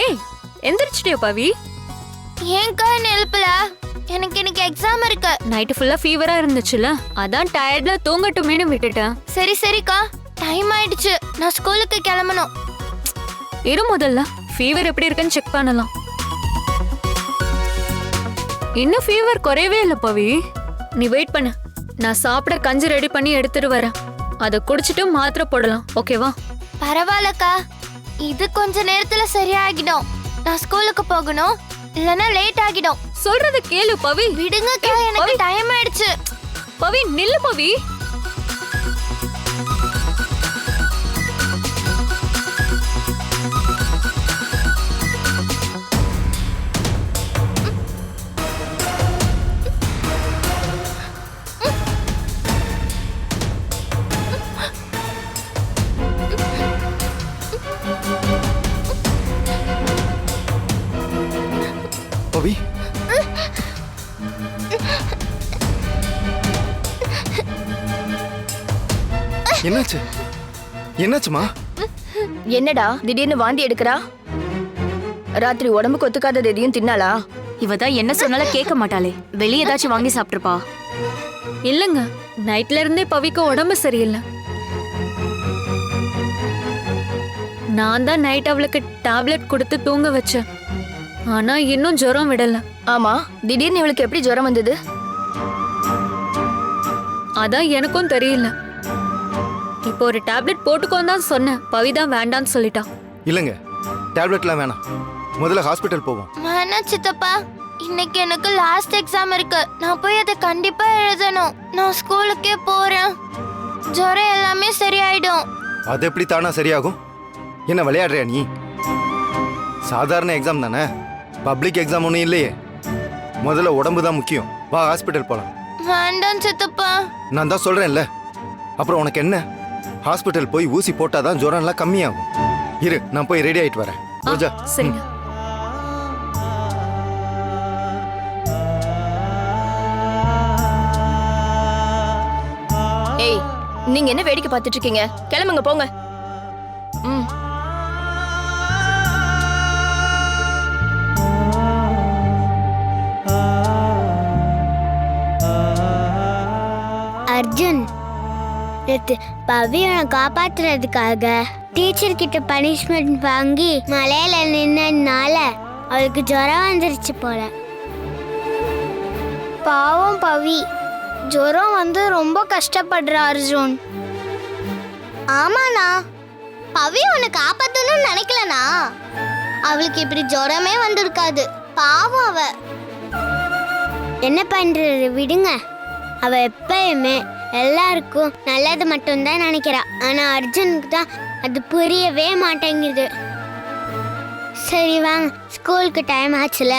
ஏய் எந்திரிச்சிட்டியா பவி? ஏன்க்கா என்ன எழுப்பல? எனக்கு இன்னைக்கு எக்ஸாம் இருக்கு. நைட்டு ஃபுல்லா ஃபீவரா இருந்துச்சுல, அதான் டயர்ட்ல தூங்கட்டுமேனு விட்டுட்டேன். சரி சரிக்கா, டைம் ஆயிடுச்சு, நான் ஸ்கூலுக்கு கிளம்பணும். இரு முதல்ல ஃபீவர் எப்படி இருக்குன்னு செக் பண்ணலாம். இன்னும் ஃபீவர் குறையவே இல்லை பவி. நீ வெயிட் பண்ணு, நான் சாப்பிட கஞ்சி ரெடி பண்ணி எடுத்துட்டு வரேன். அதை குடிச்சிட்டு மாத்திரை போடலாம், ஓகேவா? பரவாயில்லக்கா, இது கொஞ்ச நேரத்துல சரியாகிடும். நான் ஸ்கூலுக்கு போகணும், இல்லனா லேட் ஆகிடும். சொல்றத கேளு பவி. விடுங்கக்கா, எனக்கு டைம் ஆயிடுச்சு. பவி நில்லு பவி. பவி, என்னாச்சு? என்னாச்சுமா? என்னடா திடீர்னு வாந்தி எடுக்கிறா? ராத்திரி உடம்புக்கு ஒத்துக்காதது எதையும் தின்னாளா? இவதான் என்ன சொன்னாலும் கேட்க மாட்டாளே, வெளியே ஏதாச்சும் வாங்கி சாப்பிட்டுருப்பா. இல்லங்க, நைட்ல இருந்தே பவிக்கு உடம்பு சரியில்லை. நான் தான் நைட் அவளுக்கு டேப்லெட் கொடுத்து தூங்க வச்சேன். ஆனா இன்னும் ஜுரம் விடல. ஆமா, திடீர்னு இவளுக்கு எப்படி ஜுரம் வந்தது? அதான் எனக்கும் தெரியல. இப்போ ஒரு டேப்லெட் போட்டுக்கோன்னு தான் சொன்னேன், பவி தான் வேண்டான்னு சொல்லிட்டா. இல்லங்க, டேப்லெட்லாம் வேணாம், முதல்ல ஹாஸ்பிட்டல் போவோம். வேணாம் சித்தப்பா, இன்னைக்கு எனக்கு லாஸ்ட் எக்ஸாம் இருக்கு. நான் போய் அதை கண்டிப்பா எழுதணும். நான் ஸ்கூலுக்கே போறேன். ஜுரம் எல்லாமே சரியாயிடும். அது எப்படி தானா சரியாகும்? என்ன விளையாடுறியா நீ? சாதாரண எக்ஸாம் தானே, பப்ளிக் எக்ஸாம் ஒன்றும் இல்லையே. முதல்ல உடம்பு தான் முக்கியம். வா ஹாஸ்பிட்டல் போலாம். வேண்டாம் சித்தப்பா. நான் தான் சொல்றேன்ல. அப்புறம் உனக்கு என்ன, ஹாஸ்பிட்டல் போய் ஊசி போட்டாதான் ஜுரம் எல்லாம் கம்மியாகும். இரு, நான் போய் ரெடி ஆயிட்டு வரேன். ரோஜா, சரிங்க. ஏய், நீங்க என்ன வேடிக்கை பார்த்துட்டு இருக்கீங்க? கிளம்புங்க போங்க. ம். அர்ஜுன், பவியனை காப்பாத்துறதுக்காக டீச்சர் கிட்ட பனிஷ்மெண்ட் வாங்கி மலையில நின்னனால அவளுக்கு ஜுரம் வந்துருச்சு போல. பாவம் பவி, ஜுரம் வந்து ரொம்ப கஷ்டப்படுறா அர்ஜுன். ஆமாண்ணா, பவி உன்னை காப்பாத்தணும்னு நினைக்கலனா அவளுக்கு இப்படி ஜுரமே வந்திருக்காது. பாவம் அவ. என்ன பண்றது, விடுங்க. அவ எப்பயுமே எல்லாருக்கும் நல்லது மட்டும்தான் நினைக்கிறா. ஆனா அர்ஜுனுக்கு தான் அது புரியவே மாட்டேங்குது. சரி வாங்க, ஸ்கூலுக்கு டைம் ஆச்சுல.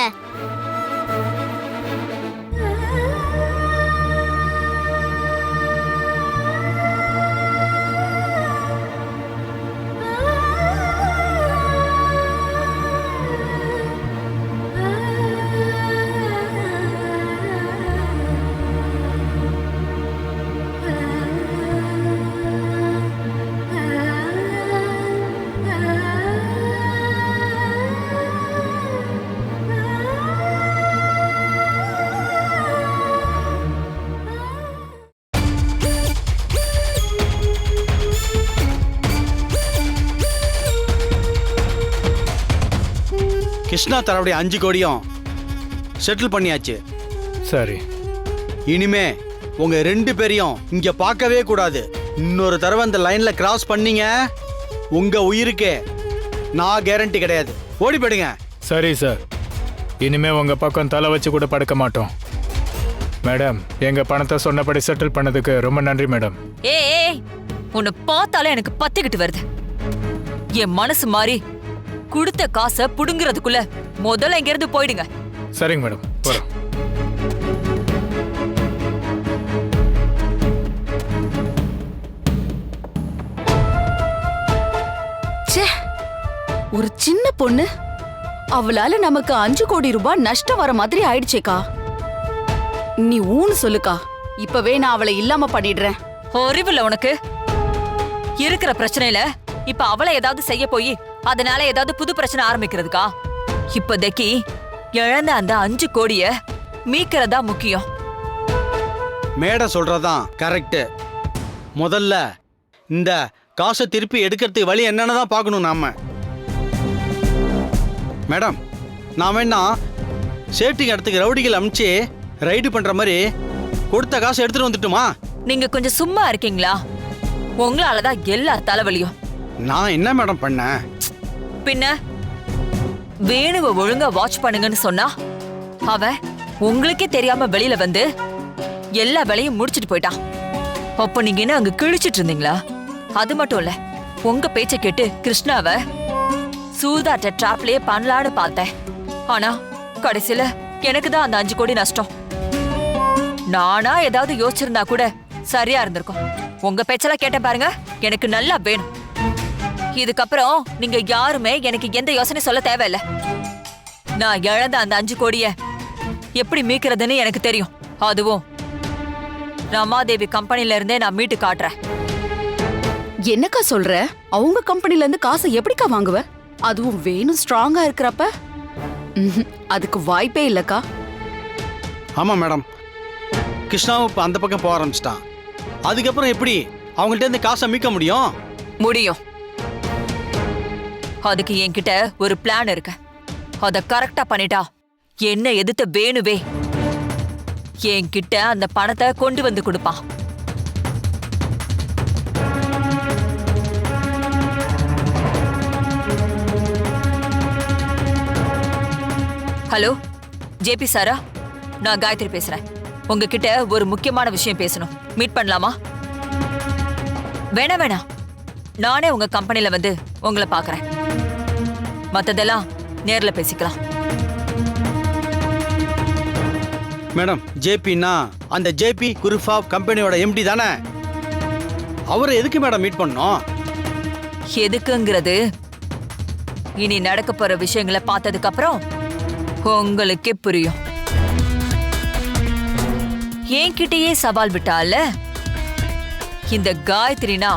கிருஷ்ணா தரவுடைய 5 கோடியும் செட்டில் பண்ணியாச்சு. சரி, இனிமே உங்க 2 பேரையும் இங்க பார்க்கவே கூடாது. இன்னொரு தடவை அந்த லைன்ல கிராஸ் பண்ணீங்க, உங்க உயிருக்கே நான் கேரண்டி கிடையாது. ஓடி போயிடுங்க. சரி சார், இனிமே உங்க பக்கம் தலை வச்சு கூட படுக்க மாட்டோம். மேடம், எங்க பணத்தை சொன்னபடி செட்டில் பண்ணதுக்கு ரொம்ப நன்றி மேடம். ஏய், உன்னை பார்த்தாலே எனக்கு பத்திக்கிட்டு வருது. என் மனசு மாறி கொடுத்த காசை புடுங்கிறதுக்குள்ள முதல்ல இங்க இருந்து போயிடுங்க. சரிங்க மேடம், போறோம். ஒரு சின்ன பொண்ணு, அவளால நமக்கு 5 கோடி ரூபாய் நஷ்டம் வர மாதிரி ஆயிடுச்சேக்கா. நீ ஊன்னு சொல்லுக்கா, இப்பவே நான் அவளை இல்லாம பண்ணிடுறேன். அறிவில்ல உனக்கு? இருக்கிற பிரச்சனையில இப்ப அவளை ஏதாவது செய்ய போய் அதனால ஏதாவது புது பிரச்சனை ஆரம்பிக்கிறதுக்கா? இப்போதைக்கு இழந்த அந்த 5 கோடிய மீக்கிறதா முக்கியம். மேடம் சொல்றதான் கரெக்ட். முதல்ல இந்த காசை திருப்பி எடுக்கிறதுக்கு வழி என்னன்னு தான் பார்க்கணும் நாம. மேடம், நான் வேணா சேஃப்டிக்கு இடத்துக்கு ரவுடிகள் அனுப்பிச்சு ரைடு பண்ற மாதிரி கொடுத்த காசை எடுத்துட்டு வந்துட்டுமா? நீங்க கொஞ்சம் சும்மா இருக்கீங்களா? உங்களாலதான் எல்லா தலைவலியும். நான் என்ன மேடம் பண்ணேன்? பின்ன வேணுவ ஒழுங்கா வாட்ச் பண்ணுங்கன்னு சொன்னா அவ உங்களுக்கே தெரியாம வெளியில வந்து எல்லா வேலையும் முடிச்சிட்டு போயிட்டான். அப்போ நீங்க என்ன அங்க கிழிச்சிட்டு இருந்தீங்களா? அது மட்டும் இல்ல, உங்க பேச்ச கேட்டு கிருஷ்ணாவ சூதாட்ட டிராப்லயே பண்ணலான்னு பார்த்தேன். ஆனா கடைசியில எனக்கு தான் அந்த 5 கோடி நஷ்டம். நானா ஏதாவது யோசிச்சிருந்தா கூட சரியா இருந்திருக்கும். உங்க பேச்செல்லாம் கேட்டேன் பாருங்க, எனக்கு நல்லா வேணும். இதுக்கப்புறம் நீங்க யாருமே எனக்கு எந்த யோசனை சொல்ல தேவையில்லை. நான் இழந்த அந்த 5 கோடிய எப்படி மீட்கிறதுன்னு எனக்கு தெரியும். அதுவும் ரமாதேவி கம்பெனில இருந்தே நான் மீட்டு காட்டுறேன். என்னக்கா சொல்ற? அவங்க கம்பெனில இருந்து காசை எப்படிக்கா வாங்குவ? அதுவும் வேணும் ஸ்ட்ராங்கா இருக்கிறப்ப? அதுக்கு வாய்ப்பே இல்லக்கா. ஆமா மேடம், கிருஷ்ணாவும் இப்போ அந்த பக்கம் போக ஆரம்பிச்சிட்டான். அதுக்கப்புறம் எப்படி அவங்கள்ட்ட இருந்து காசை மீட்க முடியும்? முடியும். அதுக்கு என்கிட்ட ஒரு பிளான் இருக்கு. அத கரெக்டா பண்ணிட்டா என்ன எதிர்த்து வேணுவே என்கிட்ட அந்த பணத்தை கொண்டு வந்து கொடுப்பான். ஹலோ ஜேபி சாரா, நான் காயத்ரி பேசுறேன். உங்ககிட்ட ஒரு முக்கியமான விஷயம் பேசணும். மீட் பண்ணலாமா? வேணாம், நானே உங்க கம்பெனில வந்து உங்களை பார்க்கறேன். மத்ததெல்லாம் நேர்ல பேசிக்கலாம். மேடம், ஜேபின்னா அந்த ஜேபி குரூப் ஆஃப் கம்பெனியோட எம்டி தானே? அவரை எதுக்கு மேடம் மீட் பண்ணோம்? எதுக்குங்கிறது இனி நடக்க போற விஷயங்களை பார்த்ததுக்கு அப்புறம் உங்களுக்கே புரியும். என்கிட்டயே சவால் விட்டால இந்த காயத்ரினா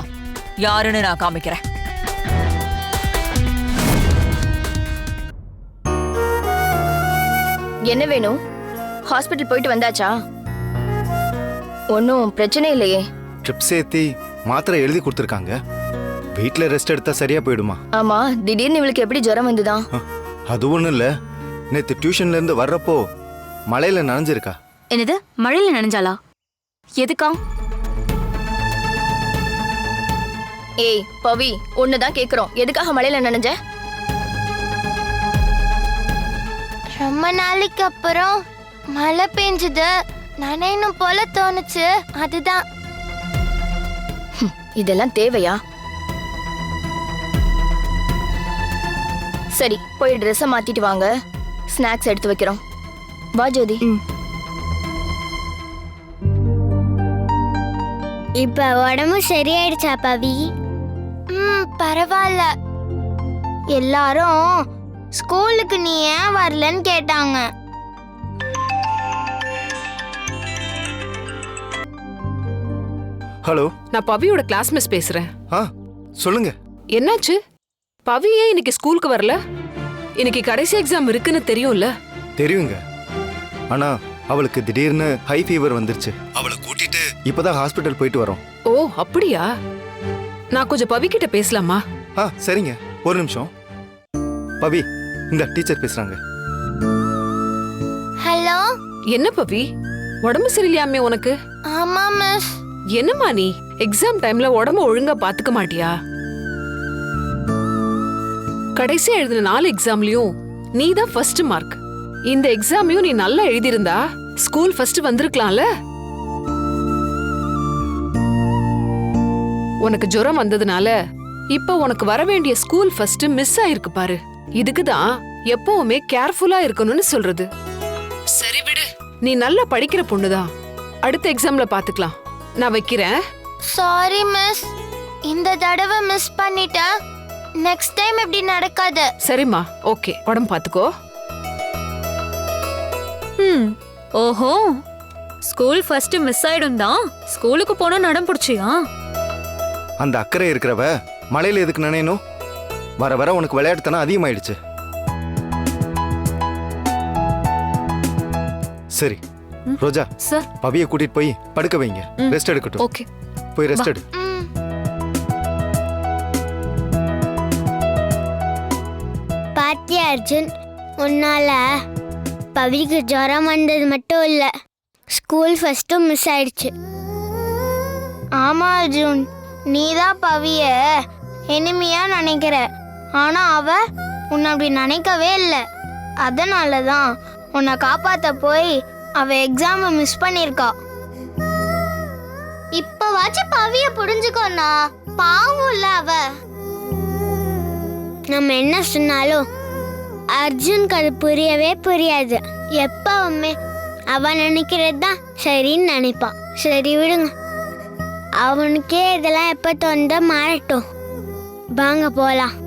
யாருன்னு நான் காமிக்கிறேன். என்ன வேணும்? ஹாஸ்பிட்டல் போயிட்டு வந்தாச்சா? ஒன்றும் பிரச்சனை இல்லையே? ட்ரிப்ஸ் ஏற்றி மாத்திரை எழுதி கொடுத்துருக்காங்க. வீட்டில் ரெஸ்ட் எடுத்தா சரியா போயிடுமா? ஆமா, திடீர்னு இவளுக்கு எப்படி ஜுரம் வந்துதான்? அது ஒன்றும் இல்லை, நேற்று டியூஷன்லேருந்து வர்றப்போ மழையில் நனைஞ்சிருக்கா. என்னது, மழையில நனைஞ்சாளா? எதுக்கா? ஏய் பவி, ஒண்ணுதான் கேக்குறோம், எதுக்காக மழையில நனைஞ்ச? ரொம்ப நாளைக்கு அப்புறம் மழை பெஞ்சது, நனையணும் போல தோணுச்சு, அதுதான். இதெல்லாம் தேவையா? சரி, போய் ட்ரெஸ்ஸை மாத்திட்டு வாங்க, ஸ்நாக்ஸ் எடுத்து வைக்கிறோம். வா ஜோதி. இப்ப உடம்பு சரியாயிடுச்சா பவி? பரவாயில்ல. எல்லாரும் ஸ்கூலுக்கு நீ ஏன் வரலன்னு கேட்டாங்க. ஹலோ, நான் பவியோட கிளாஸ் மிஸ் பேசுறேன். சொல்லுங்க. என்னாச்சு? பவி ஏன் இன்னைக்கு ஸ்கூலுக்கு வரல? இன்னைக்கு கடைசி எக்ஸாம் இருக்குன்னு தெரியும்ல? தெரியுங்க, ஆனா அவளுக்கு திடீர்னு ஹை ஃபீவர் வந்துருச்சு. அவளை கூட்டிட்டு இப்பதான் ஹாஸ்பிட்டல் போயிட்டு வரோம். ஓ அப்படியா? நான் கொஞ்சம் பவி கிட்ட பேசலாமா? சரிங்க, ஒரு நிமிஷம். பவி, இந்த டீச்சர் பேசுறாங்க. ஹலோ. என்ன பவி, உடம்பு சரியில்லையாமே உனக்கு? ஆமா மிஸ். என்னம்மா நீ எக்ஸாம் டைம்ல உடம்ப ஒழுங்கா பாத்துக்க மாட்டியா? கடைசியா எழுதின 4 எக்ஸாம்லயும் நீ தான் ஃபர்ஸ்ட் மார்க். இந்த எக்ஸாமையும் நீ நல்லா எழுதியிருந்தா ஸ்கூல் ஃபர்ஸ்ட் வந்திருக்கலாம்ல? உனக்கு ஜுரம் வந்ததுனால இப்ப உனக்கு வர வேண்டிய ஸ்கூல் ஃபர்ஸ்ட் மிஸ் ஆயிருக்கு பாரு. இதுக்குதான் எப்பவுமே கேர்ஃபுல்லா இருக்கணும்னு சொல்றது. சரி விடு, நீ நல்லா படிக்கிற பொண்ணுதான். அடுத்த எக்ஸாம்ல பாத்துக்கலாம். நான் வைக்கிறேன். சாரி மிஸ், இந்த தடவை மிஸ் பண்ணிட்டேன். நெக்ஸ்ட் டைம் இப்படி நடக்காது. சரிம்மா, ஓகே, உடம்பு பாத்துக்கோ. ஓஹோ, ஸ்கூல் ஃபர்ஸ்ட் மிஸ் ஆயிடும் தான் ஸ்கூலுக்கு போனா நடம் பிடிச்சியா? அந்த அக்கறை இருக்கிறவ மழையில எதுக்கு நனையணும்? வர வர உனக்கு விளையாட்டுத்தனம் அதிகமாயிடுச்சு. சரி ரோஜா, சார். பவியை கூட்டிட்டு போய் படுக்க வைங்க, ரெஸ்ட் எடுக்கட்டும். ஓகே, போய் ரெஸ்ட் எடு. பாத்தியா அர்ஜுன், உன்னால பவிக்கு ஜுரம் வந்தது மட்டும் இல்ல, ஸ்கூல் ஃபர்ஸ்ட்டும் மிஸ் ஆயிடுச்சு. ஆமா அர்ஜுன், நீதான் பவிய எனிமியா நினைக்கிற, ஆனா அவ உன்னை அப்படி நினைக்கவே இல்லை. அதனாலதான் உன்னை காப்பாத்த போய் அவ எக்ஸாம் மிஸ் பண்ணிருக்கா. இப்பவாச்சும் பவிய புரிஞ்சுக்கோண்ணா, பாவம் இல்ல அவ. நம்ம என்ன சொன்னாலும் அர்ஜுனுக்கு அது புரியவே புரியாது. எப்பவுமே அவன் நினைக்கிறது தான் சரின்னு நினைப்பான். சரி விடுங்க, அவனுக்கே இதெல்லாம் எப்ப தோணுதோ மாறட்டும். வாங்க போலாம்.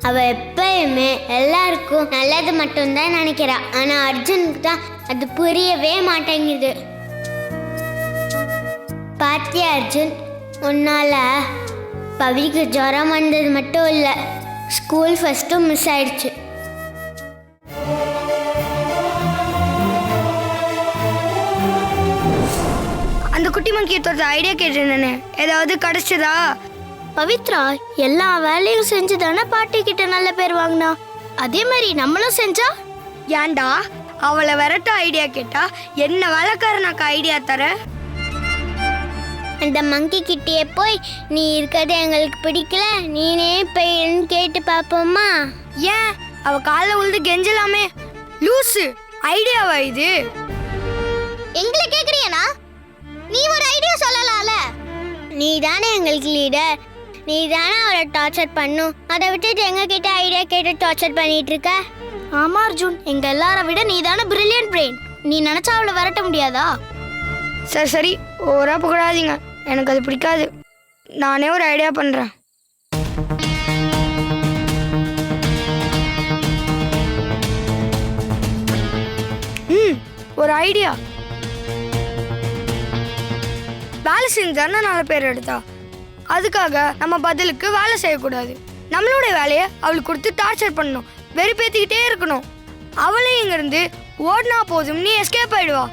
அவ எப்பயுமே எல்லாருக்கும் நல்லது மட்டும்தான் நினைக்கிறா, ஆனா அர்ஜுனுக்கு தான் அது புரியவே மாட்டேங்குது. பாத்தியா அர்ஜுன், உன்னால பவிக்கு ஜுரம் வந்தது மட்டும் இல்ல, ஸ்கூல் ஃபர்ஸ்ட்டும் மிஸ் ஆயிடுச்சு. அந்த குட்டி மங்கியத்தோட ஐடியா கேட்டிருந்தேனே, ஏதாவது கிடைச்சதா? பவித்ரா எல்லா வேலையும் செஞ்சு தானே பாட்டி கிட்ட நல்ல பேர் வாங்கினா, அதே மாதிரி நம்மளும் செஞ்சா? ஏன்டா அவளை விரட்ட ஐடியா கேட்டா என்ன வேலைக்காரனாக்கு ஐடியா தர? அந்த மங்கி கிட்டே போய் நீ இருக்கிறது எங்களுக்கு பிடிக்கல, நீனே போயின்னு கேட்டு பாப்போமா? ஏன் அவ காலைல உழுது கெஞ்சலாமே, லூசு ஐடியாவா இது? எங்களை கேக்குறியனா? நீ ஒரு ஐடியா சொல்லலாம்ல. நீ தானே எங்களுக்கு லீடர், நீ தானே அவளை டார்ச்சர் பண்ணும், அதை விட்டுட்டு எங்க கிட்ட ஐடியா கேட்டு டார்ச்சர் பண்ணிட்டு இருக்க. ஆமா அர்ஜுன், எங்க எல்லாரை விட நீ தானே பிரில்லியன்ட் பிரெயின், நீ நினைச்சா அவளை விரட்ட முடியாதா? சரி சரி, ஓரா புகழாதீங்க, எனக்கு அது பிடிக்காது. நானே ஒரு ஐடியா பண்றேன். ஒரு ஐடியா. வேலை செஞ்சான்னு 4 பேர் எடுத்தா, அதுக்காக நம்ம பதிலுக்கு வேலை செய்யக்கூடாது. நம்மளோட வேலையை அவளுக்கு கொடுத்து டார்ச்சர் பண்ணணும், வெறுப்பேத்திக்கிட்டே இருக்கணும். அவளே இங்கிருந்து ஓடினா போதும், நீ எஸ்கேப் ஆயிடுவா.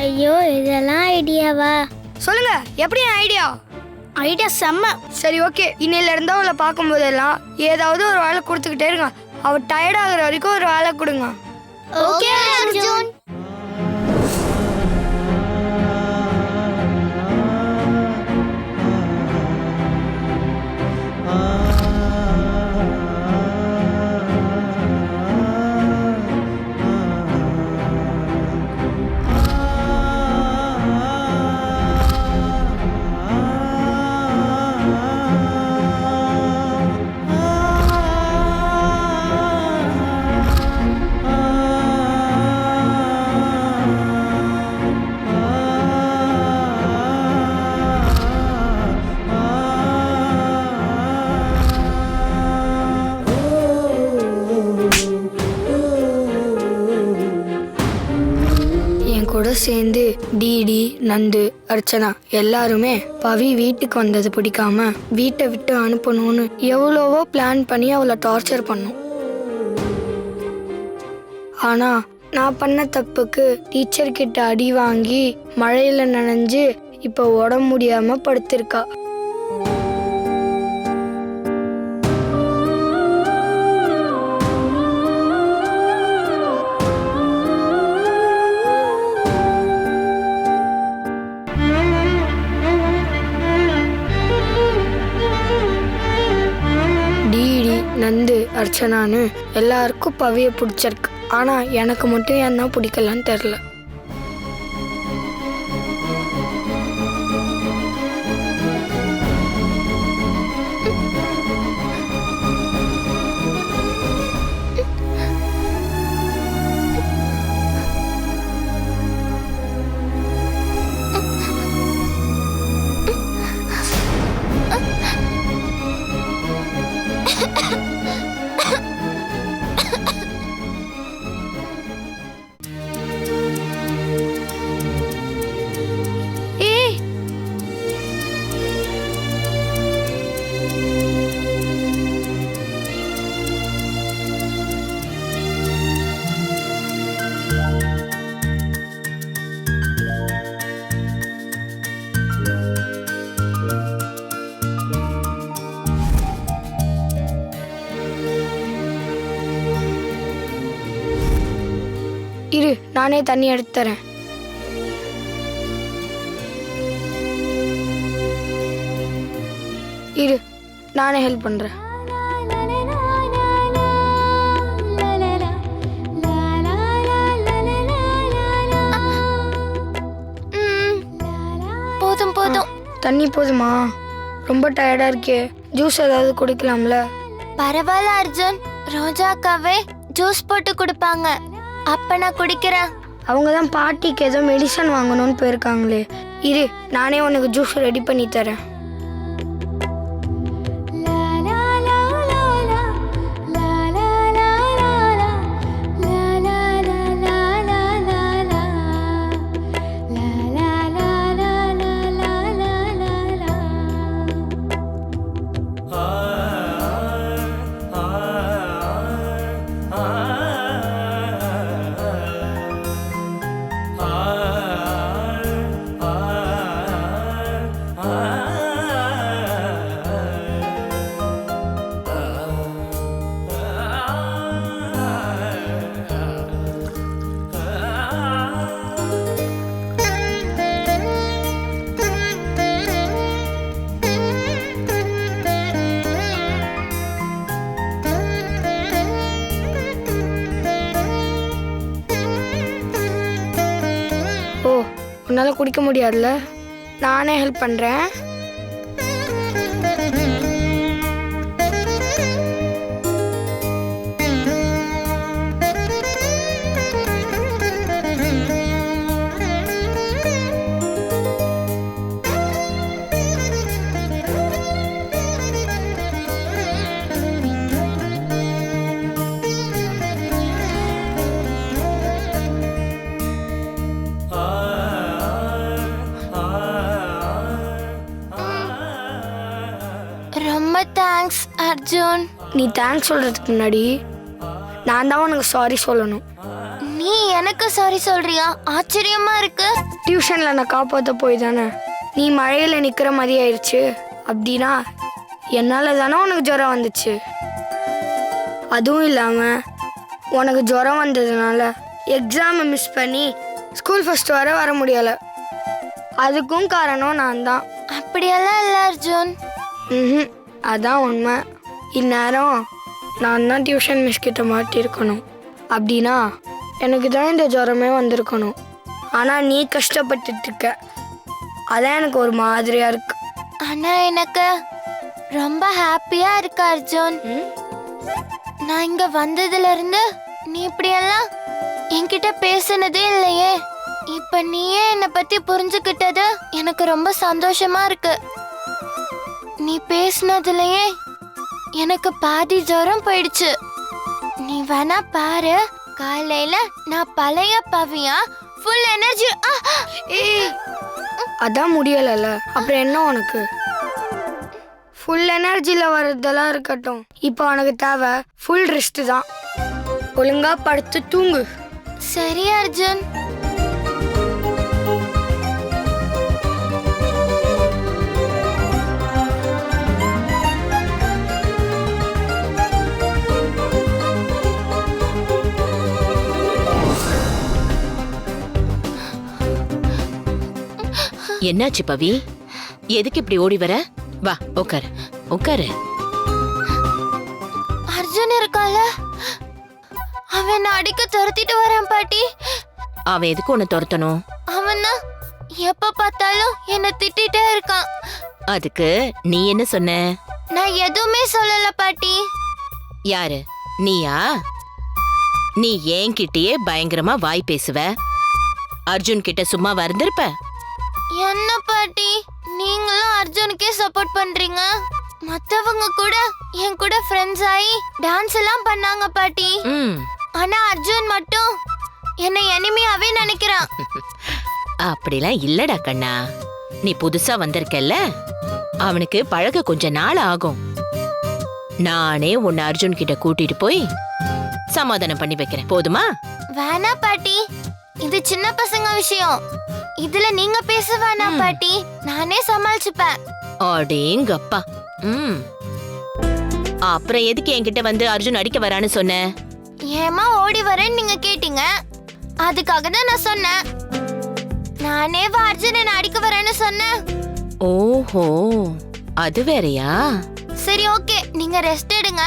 ஐயோ, இதெல்லாம் ஐடியாவா? சொல்லுங்க, எப்படி ஐடியா? ஐடியா செம்ம. சரி ஓகே, இன்னையில இருந்து அவளை பார்க்கும் போதெல்லாம் ஏதாவது ஒரு வேலை கொடுத்துக்கிட்டே இருங்க. அவ டயர்ட் ஆகுற வரைக்கும் ஒரு வேலை கொடுங்க. ஓகே அர்ஜுன். கூட சேர்ந்து டிடி, நந்து, அர்ச்சனா எல்லாருமே பவி வீட்டுக்கு வந்தது பிடிக்காம வீட்டை விட்டு அனுப்பணும்னு எவ்வளவோ பிளான் பண்ணி அவளை டார்ச்சர் பண்ணோம். ஆனா நான் பண்ண தப்புக்கு டீச்சர் கிட்ட அடி வாங்கி மழையில நனைஞ்சு இப்ப உடம்பு முடியாம படுத்திருக்கா. நந்து, அர்ச்சனான்னு எல்லாருக்கும் பவிய பிடிச்சிருக்கு. ஆனா எனக்கு மட்டும் ஏன் தான் பிடிக்கலன்னு தெரியல. நானே தண்ணி எடுத்து தரேன். இரு, நானே ஹெல்ப் பண்றேன். போதும் போதும். தண்ணி போதுமா? ரொம்ப டயர்டா இருக்கே, ஜூஸ் ஏதாவது குடிக்கலாம்ல? பரவாயில்ல அர்ஜுன், ரோஜாக்காவே ஜூஸ் போட்டு கொடுப்பாங்க, அப்ப நான் குடிக்கிறேன். அவங்க தான் பாட்டிக்கு ஏதோ மெடிசன் வாங்கணும்னு போயிருக்காங்களே. இரு, நானே உனக்கு ஜூஸ் ரெடி பண்ணி தரேன். ஓ, உன்னால குடிக்க முடியாதுல்ல, நானே ஹெல்ப் பண்றேன். ரொம்ப தேங்க்ஸ் அர்ஜுன். நீ தேங்க்ஸ் சொல்றதுக்கு முன்னாடி நான் தான் உனக்கு சாரி சொல்லணும். நீ எனக்கு சாரி சொல்றியா? ஆச்சரியமா இருக்கு. டியூஷன்ல நான் காப்பாற்ற போய் தானே நீ மழையில நிக்கிற மாதிரி ஆயிடுச்சு. அப்படின்னா என்னால தானே உனக்கு ஜுரம் வந்துச்சு. அதுவும் இல்லாம உனக்கு ஜுரம் வந்ததுனால எக்ஸாமை மிஸ் பண்ணி ஸ்கூல் ஃபர்ஸ்ட் வர முடியல. அதுக்கும் காரணம் நான் தான். அப்படியெல்லாம் இல்ல அர்ஜுன். அதான் உண்மை. இந்நேரம் நான் தான் டியூஷன் மிஸ் கிட்ட மாட்டிருக்கணும். அப்படின்னா எனக்கு தான் இந்த ஜுரமே வந்திருக்கணும். ஆனால் நீ கஷ்டப்பட்டுட்டு இருக்க, அதான் எனக்கு ஒரு மாதிரியா இருக்கு. ஆனா எனக்கு ரொம்ப ஹாப்பியா இருக்கு அர்ஜுன். நான் இங்க வந்ததுல இருந்து நீ இப்படியெல்லாம் என்கிட்ட பேசுனதே இல்லையே. இப்ப நீயே என்னை பத்தி புரிஞ்சுக்கிட்டது எனக்கு ரொம்ப சந்தோஷமா இருக்கு. நீ பேசுனதுலயே எனக்கு பாதி ஜுரம் போயிடுச்சு. நீ வேணா பாரு, காலையில நான் பழைய பவியா ஃபுல் எனர்ஜி. அதான் முடியலல்ல, அப்புறம் என்ன உனக்கு? ஃபுல் எனர்ஜியில் வர்றதெல்லாம் இருக்கட்டும், இப்போ உனக்கு தேவை ஃபுல் ரெஸ்ட் தான். ஒழுங்கா படுத்து தூங்கு. சரி அர்ஜுன். என்னாச்சு பவி? எதுக்கு இப்படி ஓடி வர? வா உட்காரு உட்காரு. அர்ஜுன் இருக்கால, அவன் அடிக்க துரத்திட்டு வரான் பாட்டி. அவன் எதுக்கு உன்னை துரத்தணும்? அவன் தான் எப்ப பார்த்தாலும் என்ன திட்டிட்டே இருக்கான். அதுக்கு நீ என்ன சொன்ன? நான் எதுவுமே சொல்லல பாட்டி. யாரு நீயா? நீ என்கிட்டயே பயங்கரமா வாய் பேசுவ. அர்ஜுன் கிட்ட சும்மா வந்திருப்ப. என்ன பாட்டி, நீங்களும் அர்ஜுனுக்கே சப்போர்ட் பண்றீங்க. மத்தவங்க கூட என் கூட ஃப்ரெண்ட்ஸ் ஆகி டான்ஸ் எல்லாம் பண்ணாங்க பாட்டி. ஆனா அர்ஜுன் மட்டும் என்னை எனிமியாவே நினைக்கிறான். அப்படிலாம் இல்லடா கண்ணா, நீ புதுசா வந்திருக்கல்ல, அவனுக்கு பழக கொஞ்ச நாள் ஆகும். நானே உன்னை அர்ஜுன் கிட்ட கூட்டிட்டு போய் சமாதானம் பண்ணி வைக்கிறேன், போதுமா? வேணா பாட்டி, இது சின்ன பசங்க விஷயம். இதுல நீங்க பேச வேணாம் பாட்டி, நானே சமாளிச்சுப்பேன். அடேங்கப்பா. அப்புறம் எதுக்கு என்கிட்ட வந்து அர்ஜுன் அடிக்க வரான்னு சொன்ன? ஏமா ஓடி வரேன்னு நீங்க கேட்டீங்க, அதுக்காக தான் நான் சொன்னேன். நானே அர்ஜுன் என்ன அடிக்க வரேன்னு சொன்னேன். ஓஹோ, அது வேறயா? சரி ஓகே, நீங்க ரெஸ்ட் எடுங்க.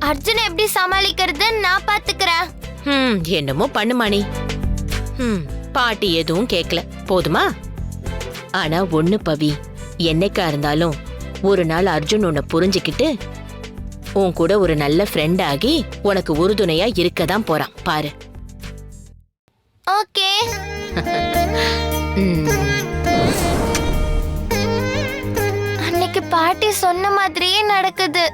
அர்ஜுன் எப்படி சமாளிக்கிறது நான் பாத்துக்கிறேன். என்னமோ பண்ணுமா நீ. பாட்டி எதுவும் கேட்கல, போதுமா? ஆனா ஒண்ணு பவி, என்னைக்கா இருந்தாலும் ஒரு நாள் அர்ஜுன் உன்னை புரிஞ்சுக்கிட்டு உன் கூட ஒரு நல்ல ஃப்ரெண்ட் ஆகி உனக்கு உறுதுணையா இருக்கதான் போறான் பாரு. ஓகே. அன்னைக்கு பாட்டி சொன்ன மாதிரியே நடக்குது.